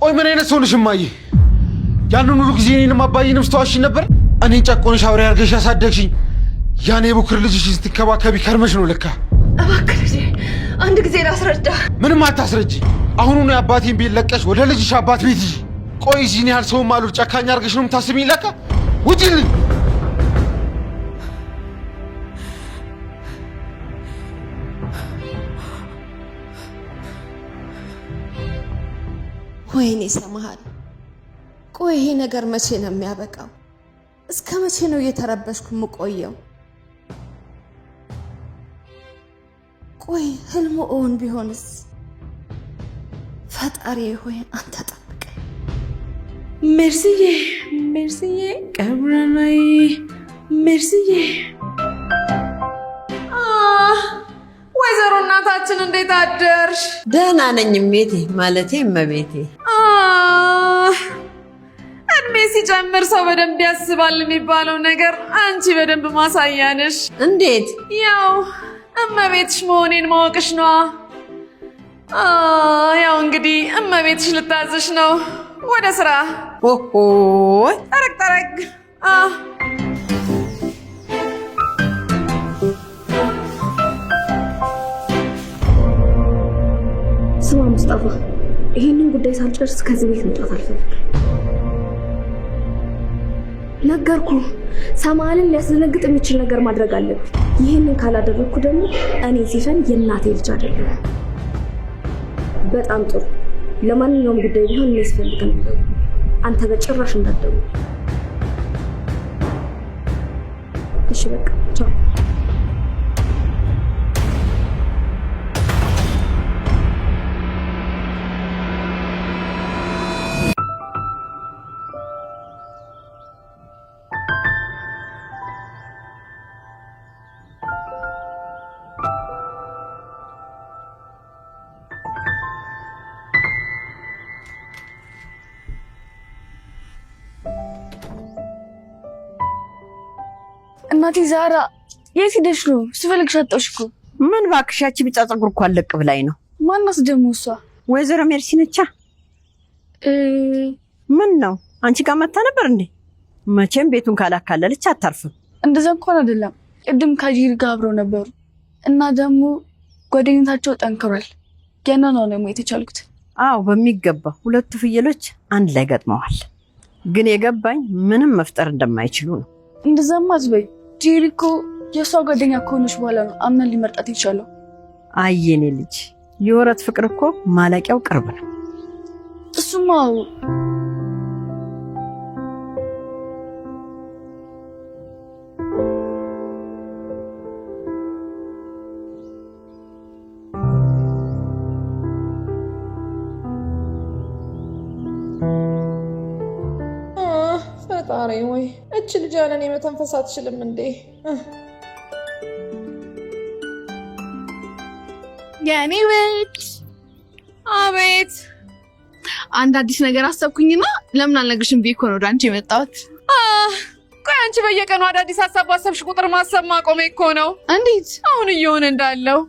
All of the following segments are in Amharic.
ቆይ ምን አይነት ሰው ነሽ እማዬ? ያንን ሁሉ ጊዜ እኔንም አባዬንም ስተዋሽኝ ነበር? እኔን ጨቆንሽ አውሬ አድርገሽ ያሳደግሽኝ ያኔ የቡክር ልጅሽን ስትከባከቢ ከርመሽ ነው ለካ። እባክህ ልጄ አንድ ጊዜ ላስረዳ። ምንም አታስረጂ። አሁኑኑ የአባቴን ቤት ለቀሽ ወደ ልጅሽ አባት ቤት ሂጂ። ቆይ እዚህን ያህል ሰውም አሉ ጨካኝ አድርገሽ ነው የምታስቢኝ ለካ። ውጪልኝ። ወይኔ ሰማሃል። ቆይ ይሄ ነገር መቼ ነው የሚያበቃው? እስከ መቼ ነው እየተረበሽኩ የምቆየው? ቆይ ህልሙ እውን ቢሆንስ? ፈጣሪ ሆይ አንተ ጠብቀኝ። ሜርሲዬ ቀብራናይ ሜርሲዬ። ወይዘሮ እናታችን እንዴት አደርሽ? ደህና ነኝ እሜቴ፣ ማለቴ እመቤቴ። እድሜ ሲጨምር ሰው በደንብ ያስባል የሚባለው ነገር አንቺ በደንብ ማሳያ ነሽ። እንዴት? ያው እመቤትሽ መሆኔን ማወቅሽ ነዋ። ያው እንግዲህ እመቤትሽ ልታዝሽ ነው። ወደ ስራ። ኦሆ ጠረቅ ስማ ሙስጣፋ፣ ይሄንን ጉዳይ ሳልጨርስ ከዚህ ቤት መውጣት አልፈልግም። ነገርኩ፣ ሰማልን ሊያስደነግጥ የሚችል ነገር ማድረግ አለብኝ። ይሄንን ካላደረኩ ደግሞ እኔ ሲፈን የእናቴ ልጅ አይደለም። በጣም ጥሩ። ለማንኛውም ጉዳይ ቢሆን እኔ ስፈልግ ነው። አንተ በጭራሽ እንዳትደውል እሺ? በቃ ቻው። እናቴ ዛራ የት ሄደሽ ነው? ስፈልግሽ አጣሁሽ እኮ። ምን እባክሽ፣ ያቺ ቢጫ ፀጉር እኮ አለቅ ብላኝ ነው። ማናስ ደግሞ እሷ? ወይዘሮ ሜርሲ ነቻ። ምን ነው አንቺ ጋር መታ ነበር እንዴ? መቼም ቤቱን ካላካለለች አታርፍም። እንደዛ እንኳን አይደለም፣ ቅድም ከጂር ጋር አብረው ነበሩ እና ደግሞ ጓደኝነታቸው ጠንክሯል። ገና ነው የተቻልኩት። አዎ በሚገባ ሁለቱ ፍየሎች አንድ ላይ ገጥመዋል። ግን የገባኝ ምንም መፍጠር እንደማይችሉ ነው። እንደዛማ አትበይ። ጂሪ እኮ የእሷ ጓደኛ ከሆነች በኋላ ነው አምናን ሊመርጣት ይቻለው። አየኔ ልጅ፣ የወረት ፍቅር እኮ ማለቂያው ቅርብ ነው። እሱማ ፈጣሪ ወይ እች ልጅ ያለን የመተንፈስ አትችልም እንዴ? የኔ ቤት። አቤት። አንድ አዲስ ነገር አሰብኩኝና ለምን አልነግርሽም ብዬ እኮ ነው ወደ አንቺ የመጣሁት። ቆይ አንቺ በየቀኑ አዳዲስ ሀሳብ ባሰብሽ ቁጥር ማሰብ ማቆሜ እኮ ነው። እንዴት? አሁን እየሆነ እንዳለው።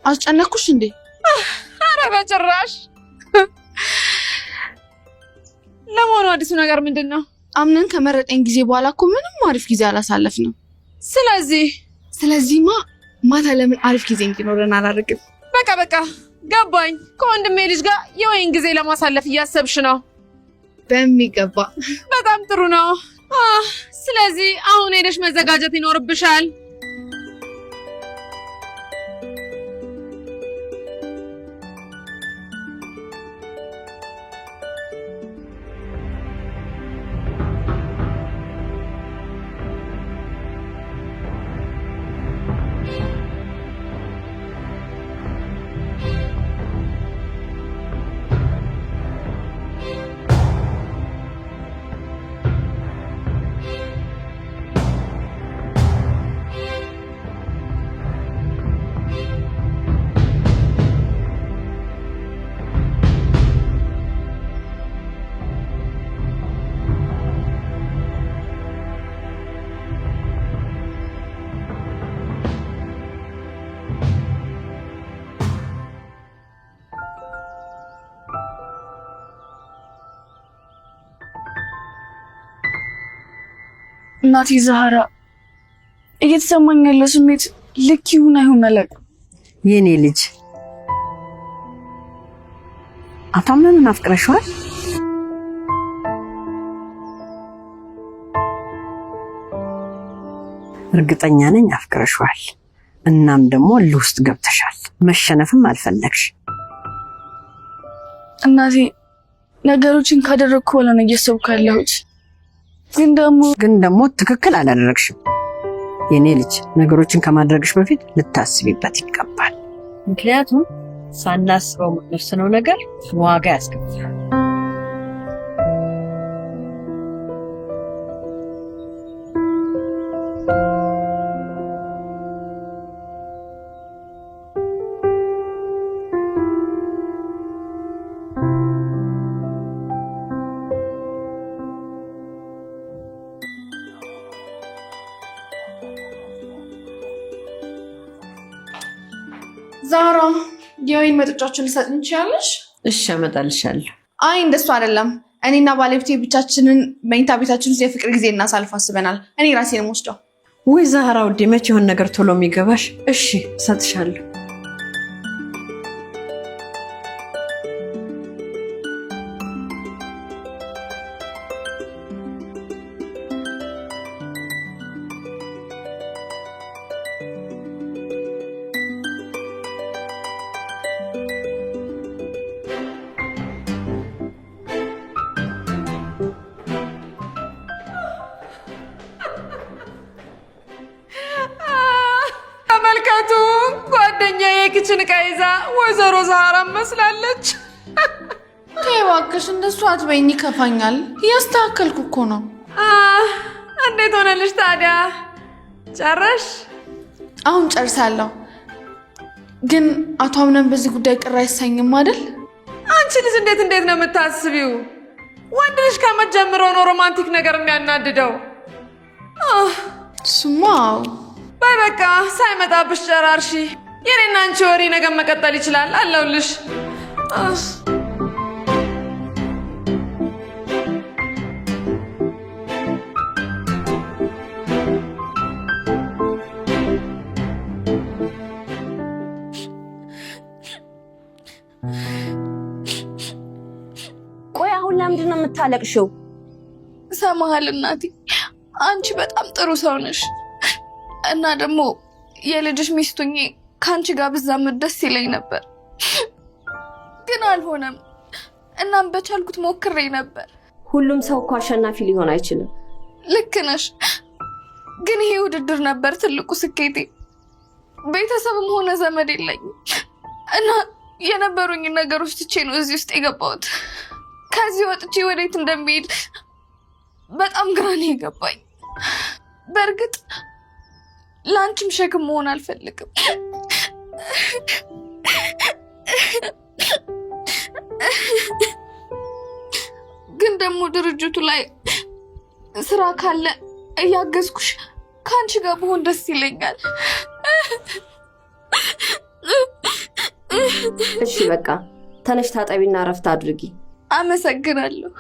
አስጨነቅኩሽ እንዴ? ኧረ በጭራሽ። ለመሆኑ አዲሱ ነገር ምንድን ነው? አምነን ከመረጠኝ ጊዜ በኋላ እኮ ምንም አሪፍ ጊዜ አላሳለፍንም። ስለዚህማ ማታ ለምን አሪፍ ጊዜ እንዲኖረን አላደርግም? በቃ ገባኝ። ከወንድሜ ልጅ ጋር የወይን ጊዜ ለማሳለፍ እያሰብሽ ነው? በሚገባ። በጣም ጥሩ ነው። ስለዚህ አሁን ሄደሽ መዘጋጀት ይኖርብሻል። እናቴ ዛህራ እየተሰማኝ ያለው ስሜት ልክ ይሁን አይሁን አላውቅም። የኔ ልጅ አቶ አምነን አፍቅረሽዋል? እርግጠኛ ነኝ አፍቅረሽዋል። እናም ደግሞ ልውስጥ ገብተሻል። መሸነፍም አልፈለግሽ። እናቴ ነገሮችን ካደረግኩ በኋላ ነው እያሰብኩ ያለሁት። ግን ደግሞ ትክክል አላደረግሽም የኔ ልጅ። ነገሮችን ከማድረግሽ በፊት ልታስቢበት ይገባል። ምክንያቱም ሳናስበው የምንወስነው ነገር ዋጋ ያስከፍላል። ዛራ የወይን መጠጫችን ልሰጥ እንችላለሽ? እሺ አመጣልሻለሁ። አይ እንደሱ አይደለም። እኔና ባለቤቴ ብቻችንን መኝታ ቤታችን ውስጥ የፍቅር ጊዜ እናሳልፍ አስበናል። እኔ ራሴን ወስደው። ወይ ዛህራ ውዴ፣ መቼ የሆነ ነገር ቶሎ የሚገባሽ? እሺ እሰጥሻለሁ። ተመልከቱ፣ ጓደኛዬ የኪችን ዕቃ ይዛ ወይዘሮ ዛህራ መስላለች። ተይ እባክሽ እንደሱ አትበይኝ፣ ይከፋኛል። እያስተካከልኩ እኮ ነው። እንዴት ሆነልሽ ታዲያ? ጨረሽ? አሁን ጨርሳለሁ። ግን አቶ አምነን በዚህ ጉዳይ ቅር አይሰኝም አይደል? አንቺ ልጅ እንዴት ነው የምታስቢው? ወንድ ልጅ ከመጀመሩ ነው ሮማንቲክ ነገር የሚያናድደው። እሱማ በይ በቃ ሳይመጣብሽ ጨራርሺ። የኔና አንቺ ወሬ ነገ መቀጠል ይችላል። አለሁልሽ። ቆይ አሁን ለምንድን ነው የምታለቅሽው? ሰማሃል እናቴ፣ አንቺ በጣም ጥሩ ሰው ነሽ እና ደግሞ የልጅሽ ሚስቱኝ ከአንቺ ጋር ብዛመድ ደስ ይለኝ ነበር፣ ግን አልሆነም። እናም በቻልኩት ሞክሬ ነበር። ሁሉም ሰው እኮ አሸናፊ ሊሆን አይችልም። ልክ ነሽ፣ ግን ይሄ ውድድር ነበር ትልቁ ስኬቴ። ቤተሰብም ሆነ ዘመድ የለኝም እና የነበሩኝ ነገሮች ትቼ ነው እዚህ ውስጥ የገባሁት። ከዚህ ወጥቼ ወዴት እንደሚሄድ በጣም ግራ ነው የገባኝ። በእርግጥ ለአንቺም ሸክም መሆን አልፈልግም፣ ግን ደግሞ ድርጅቱ ላይ ስራ ካለ እያገዝኩሽ ከአንቺ ጋር ብሆን ደስ ይለኛል። እሺ በቃ ተነሽ ታጠቢና እረፍት አድርጊ። አመሰግናለሁ።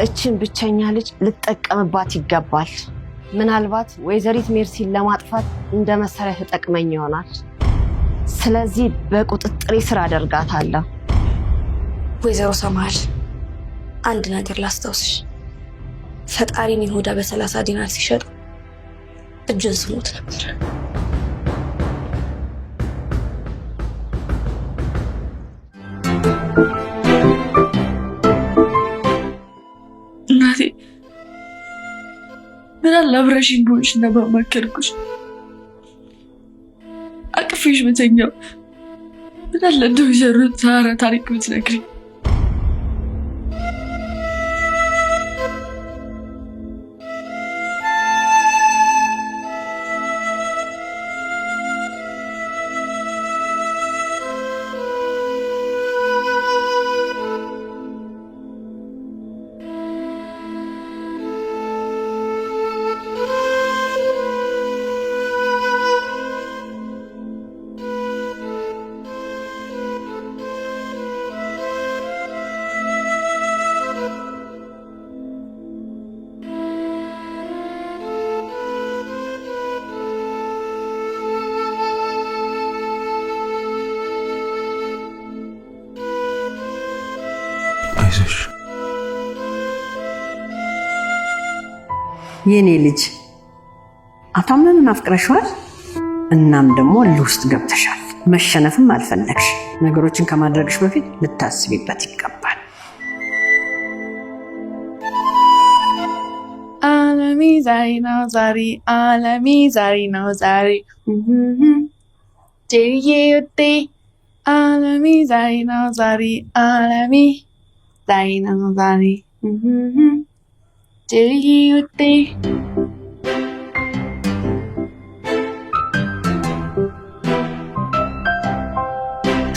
እችን ብቸኛ ልጅ ልጠቀምባት ይገባል። ምናልባት ወይዘሪት ሜርሲን ለማጥፋት እንደ መሳሪያ ተጠቅመኝ ይሆናል። ስለዚህ በቁጥጥሬ ስር አደርጋታለሁ። ወይዘሮ ሰማል አንድ ነገር ላስታውስሽ። ፈጣሪን ይሁዳ በ30 ዲናር ሲሸጥ እጁን ስሞት ነበር። እናቴ ምን አለ አብረሽኝ ብሆንሽ እና ባማከርኩሽ፣ አቅፌሽ ብተኛው። ምን አለ እንደው ወይዘሮ ዛህራ ታሪክ ብትነግሪኝ። የኔ ልጅ አታምነን አፍቅረሽዋል። እናም ደግሞ እልህ ውስጥ ገብተሻል። መሸነፍም አልፈለግሽ። ነገሮችን ከማድረግሽ በፊት ልታስቢበት ይገባል። ዓለሜ ዛሬ ነው ዛሬ ዓለሜ ዛሬ ነው ዛሬ ጀርዬ ውዴ ዓለሜ ዛሬ ነው ዛሬ ዓለሜ ዛሬ ነው ዛሬ ጀርዬ ውዴ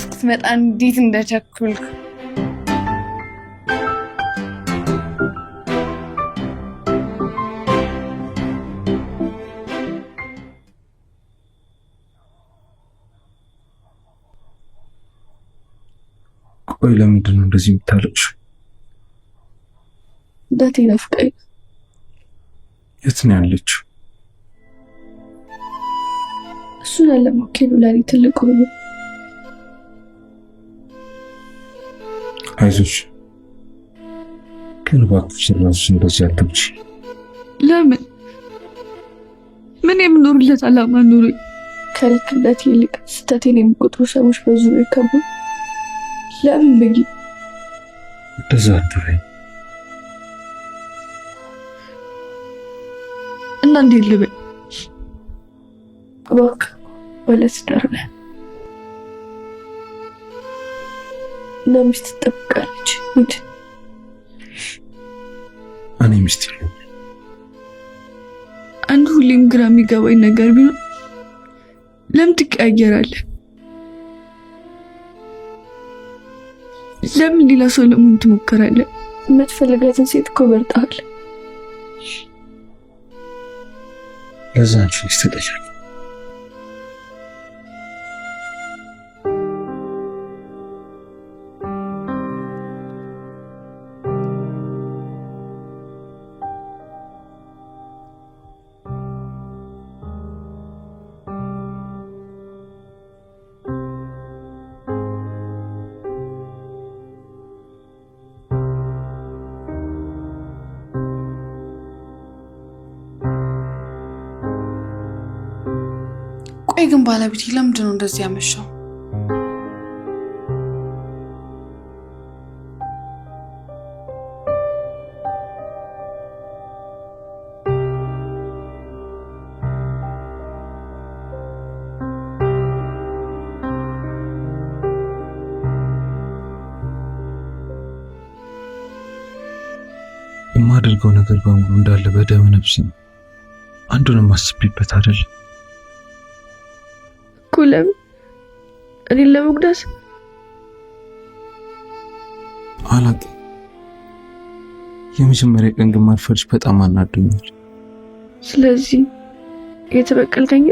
ስትመጣ እንዴት እንደቸኩልኩ ቆይ ለምንድን ነው እንደዚህ የምታለቅሽው? እናቴ ናፍቃኝ። የት ነው ያለችው? እሱን አለማወቄ ነው ለእኔ ትልቅ ሆኖ። አይዞሽ ግን እባክሽ ራስሽ እንደዚህ አትብጪ። ለምን? ምን የምኖርለት አላማ ኑሮኝ ከልክነት ይልቅ ስህተቴን የሚቆጥሩ ሰዎች በዙሪያዬ ከበው ለምን ብዬ እንደዛ አትበይ። እና እንዴት ልበል? እባክህ ባለትዳር ነህ እና ሚስት ትጠብቃለች። ሂድ። እኔ ሚስት የለኝም። አንድ ሁሌም ግራ የሚገባኝ ነገር ቢሆን ለምን ትቀያየራለህ? ለምን ሌላ ሰው ለመሆን ትሞክራለህ? የምትፈልጋትን ሴት እኮ መርጠሃል። ለዛ አንቺ ይስተጠሻል። ቆይ ግን ባለቤቴ ለምንድን ነው እንደዚህ ያመሻው? የማደርገው ነገር በሙሉ እንዳለ በደመ ነፍስ ነው። አንዱንም አስቤበት አይደለም። ለምን እኔን ለመጉዳት? አላውቅም። የመጀመሪያ ቀን ግን ማርፈድሽ በጣም አናዶኛል። ስለዚህ የተበቀልከኝ?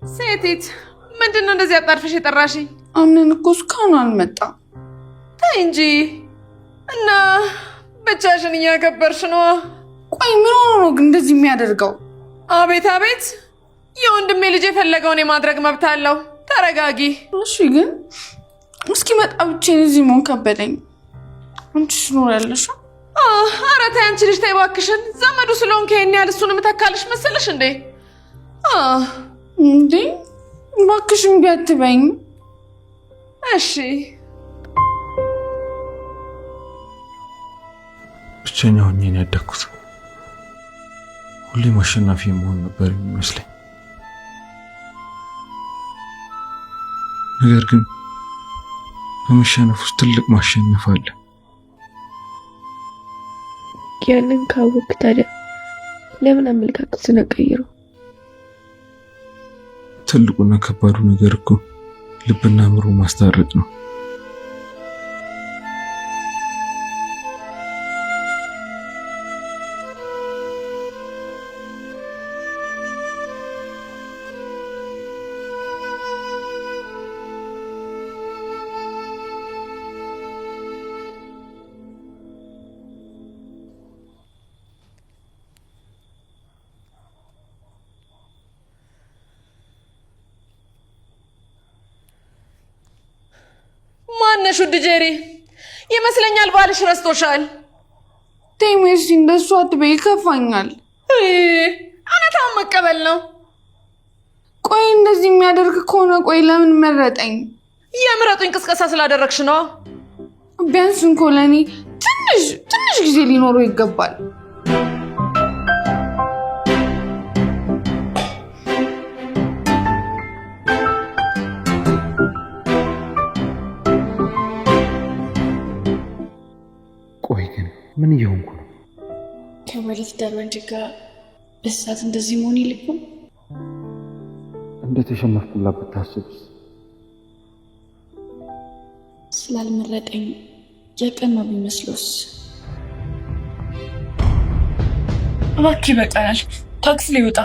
ሴቲት ምንድን ነው እንደዚህ አጣርፈሽ የጠራሽኝ? አምነን እኮ እስካሁን አልመጣም። ተይ እንጂ እና ብቻሽን እያከበርሽ ነው። ቆይ ምን ሆኖ ነው ግን እንደዚህ የሚያደርገው? አቤት አቤት! የወንድሜ ልጅ የፈለገውን የማድረግ መብት አለው። ተረጋጊ። እሺ ግን እስኪመጣ ብቻዬን እዚህ መሆን ከበደኝ። አንቺ ስኖር ያለሽ? ኧረ ተይ አንቺ ልጅ ተይ እባክሽን። ዘመዱ ስለሆንክ ይሄን ያህል እሱን የምተካልሽ መሰለሽ እንዴ? እንዴ እባክሽን እምቢ አትበይኝ። እሺ ብቸኛ ሆኜ ነው ያደግኩት። ሁሌም አሸናፊ መሆን ነበር የሚመስለኝ። ነገር ግን በመሸነፍ ውስጥ ትልቅ ማሸነፍ አለ። ያንን ካወቅ ታዲያ ለምን አመለካከትን አቀይረው? ትልቁና ከባዱ ነገር እኮ ልብና አእምሮ ማስታረቅ ነው። ነሽ ውድ ጄሪ? ይመስለኛል ባልሽ ረስቶሻል። ተይ ሜርሲ፣ እንደሱ አትበይ፣ ይከፋኛል። እውነታውን መቀበል ነው። ቆይ እንደዚህ የሚያደርግ ከሆነ ቆይ ለምን መረጠኝ? የምረጡኝ ቅስቀሳ ስላደረግሽ ነው። ቢያንስ እንኳ ለእኔ ትንሽ ጊዜ ሊኖረው ይገባል። ቆይ ግን ምን እየሆንኩ ነው? ከወዴት ደረንጅ ጋር በሳት እንደዚህ መሆን ይልኩም እንደተሸነፍኩላ ብታስብስ? ስላልመረጠኝ የቀና ቢመስሎስ? እባክህ ይበቃናል። ታክሲ ሊወጣ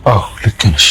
አዎ ልክ ነሽ።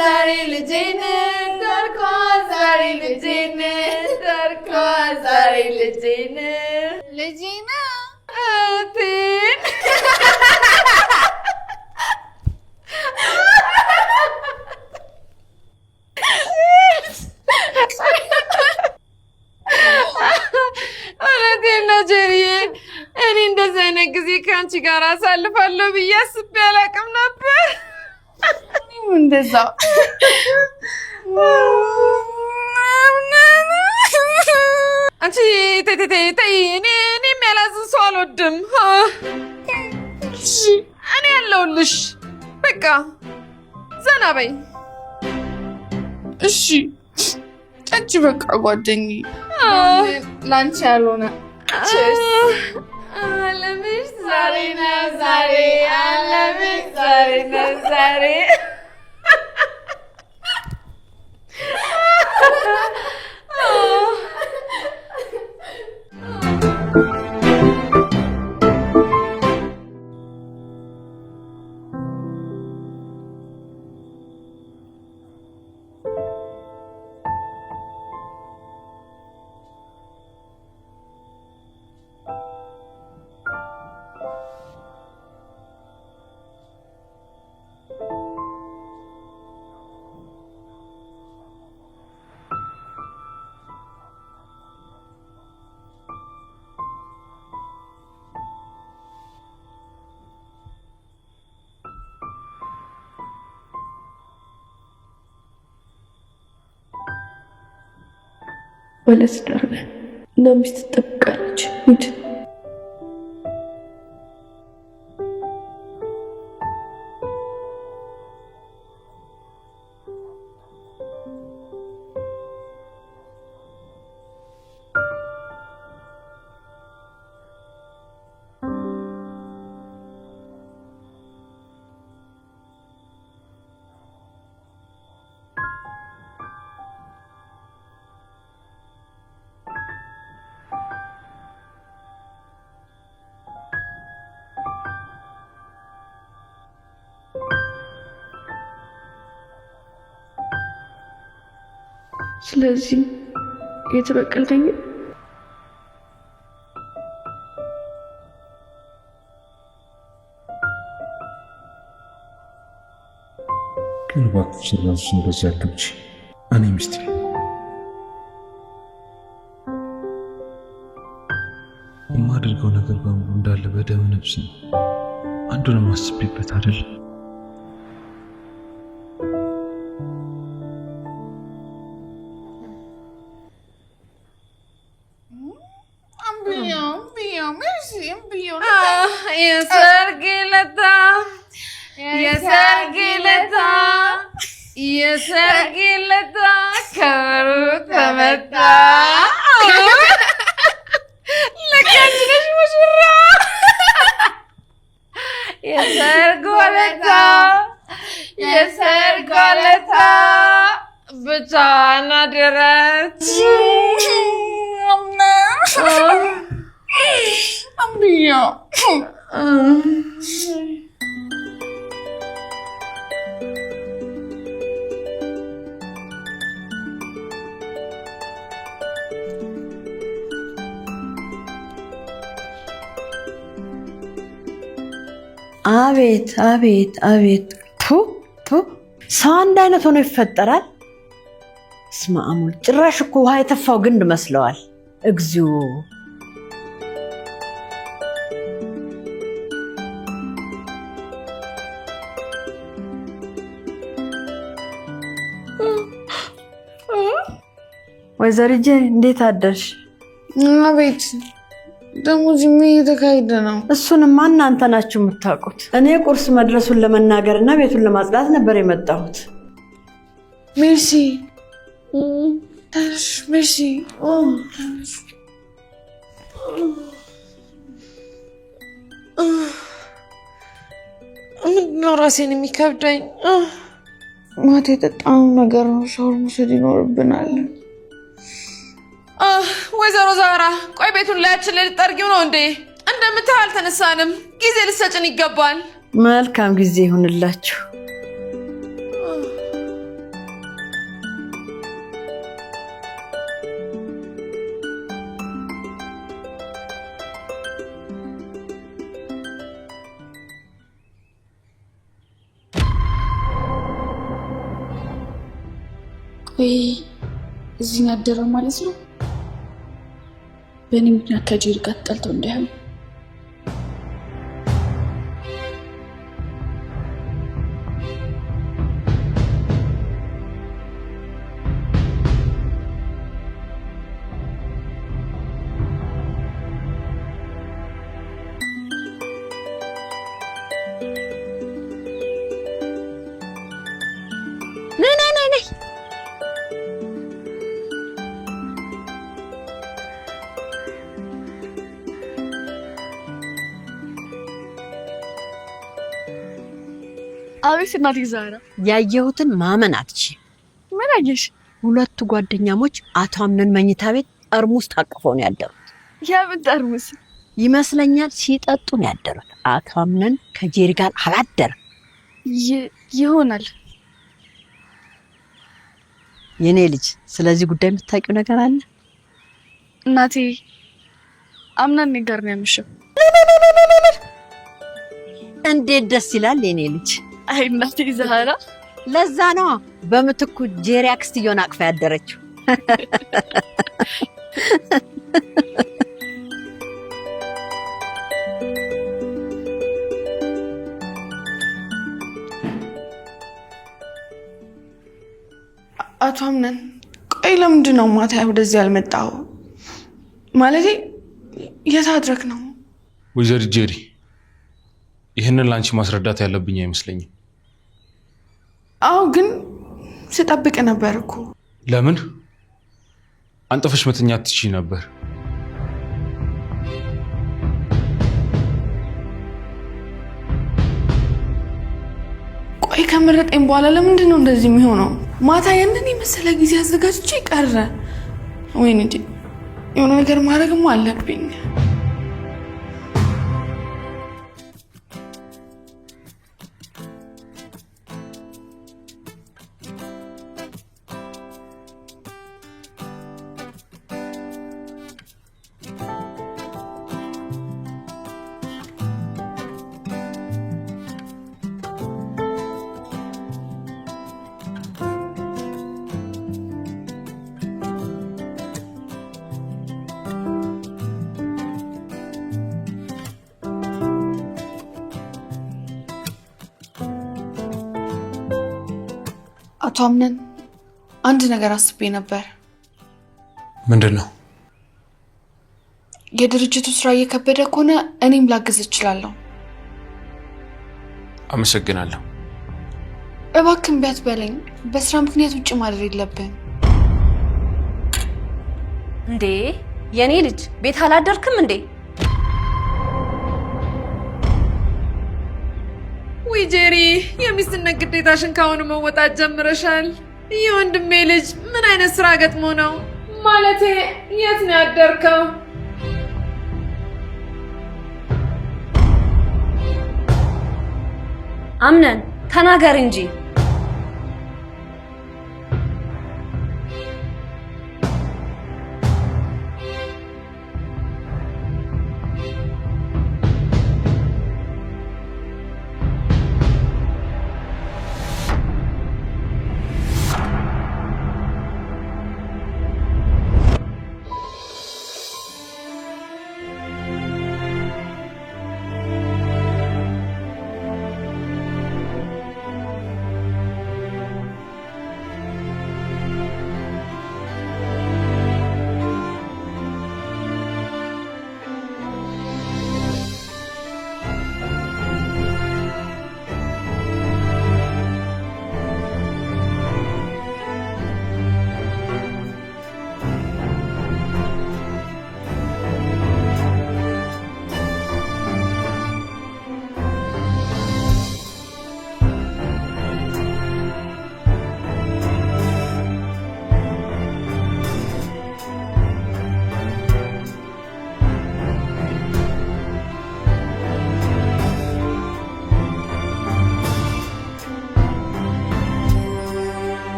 ዛሬ ልጄን ደርኳ ዛሬ ልጄን ደርኳ ዛሬ ልጄን ልጄን እቴን እውነቴን ነው ጄሪዬ። እኔ እንደዚህ አይነት ጊዜ ከአንቺ ጋር አሳልፋለሁ ብዬ አስቤ አላውቅም ነበር። እንደዛ አንቺ ተይ እኔም ያላዝን ሰው አልወድም። እኔ ያለሁልሽ በቃ ዘና በይ እሺ። ጠጪ በቃ ጓደኛዬ፣ ላንቺ ያልሆነ አለምሽ ዛሬ ነው ዛሬ አለምሽ ዛሬ ነው ዛሬ ባለትዳር ነን እና ሚስት ትጠብቃለች። ሂድ። ስለዚህ የተበቀልከኝ ግን እባክሽ ራስሽን እንደዚህ አትግጪ። እኔ ሚስት የማደርገው ነገር በሙሉ እንዳለ በደም ነፍስ ነው። አንዱንም አስቤበት አይደል? የሰርግ ለታ ከበሩ ተመታ። ለካችን ደረት አምቢያ አቤት አቤት አቤት ቱ ሰው አንድ አይነት ሆኖ ይፈጠራል። እስማ አሙል ጭራሽ እኮ ውሃ የተፋው ግንድ መስለዋል። እግዚኦ ወይዘሪት ጄሪ እንዴት አደርሽ? አቤት ደግሞ እዚህ ምን እየተካሄደ ነው? እሱንማ እናንተ ናችሁ የምታውቁት። እኔ ቁርስ መድረሱን ለመናገርና ቤቱን ለማጽዳት ነበር የመጣሁት። ሜርሲ ሜርሲ ምንድነው ራሴን የሚከብደኝ? ማታ የጠጣነው ነገር ነው። ሻወር መውሰድ ይኖርብናል። ወይዘሮ ዛራ ቆይ ቤቱን ላያችን ላይ ልጠርጊው ነው እንዴ? እንደምታየው አልተነሳንም። ጊዜ ልሰጭን ይገባል። መልካም ጊዜ ይሁንላችሁ። ቆይ እዚህ ያደረው ማለት ነው? በእኔ ምክንያት ከጄሪ ጋር ተጣልተው እንዳይሆን አቤት እናቴ ዛራ፣ ያየሁትን ማመን አትችይም። ምን አየሽ? ሁለቱ ጓደኛሞች አቶ አምነን መኝታ ቤት ጠርሙስ ታቅፈው ነው ያደሩት። የምን ጠርሙስ? ይመስለኛል ሲጠጡ ነው ያደሩት። አቶ አምነን ከጄሪ ጋር አላደረም ይሆናል። የኔ ልጅ ስለዚህ ጉዳይ የምታውቂው ነገር አለ? እናቴ አምነን ነገር ነው ያምሽው። እንዴት ደስ ይላል የኔ ልጅ። አይ እናቴ ዛራ፣ ለዛ ነው በምትኩ ጄሪ አክስትየውን አቅፋ ያደረችው። አቶ አምነን ቆይ ለምንድን ነው ማታ ወደዚህ ያልመጣው? ማለቴ የታድረክ ነው? ወይዘሪት ጄሪ ይህንን ላንቺ ማስረዳት ያለብኝ አይመስለኝም። አዎ ግን ስጠብቅ ነበር እኮ። ለምን አንጠፈሽ መተኛት ትችይ ነበር? ቆይ ከመረጠኝ በኋላ ለምንድን ነው እንደዚህ የሚሆነው? ማታ ያንን የመሰለ ጊዜ አዘጋጅቼ ቀረ። ወይኔ እንጂ የሆነ ነገር ማድረግም አለብኝ። አቶ አምነን አንድ ነገር አስቤ ነበር። ምንድን ነው? የድርጅቱ ስራ እየከበደ ከሆነ እኔም ላግዝ እችላለሁ። አመሰግናለሁ። እባክህ እምቢ አትበለኝ። በስራ ምክንያት ውጭ ማድረግ የለብን። እንዴ የኔ ልጅ ቤት አላደርክም እንዴ? ወይ ጄሪ፣ የሚስትነት ግዴታሽን ካሁኑ መወጣት ጀምረሻል። የወንድሜ ልጅ ምን አይነት ስራ ገጥሞ ነው? ማለቴ የት ነው ያደርከው? አምነን ተናገር እንጂ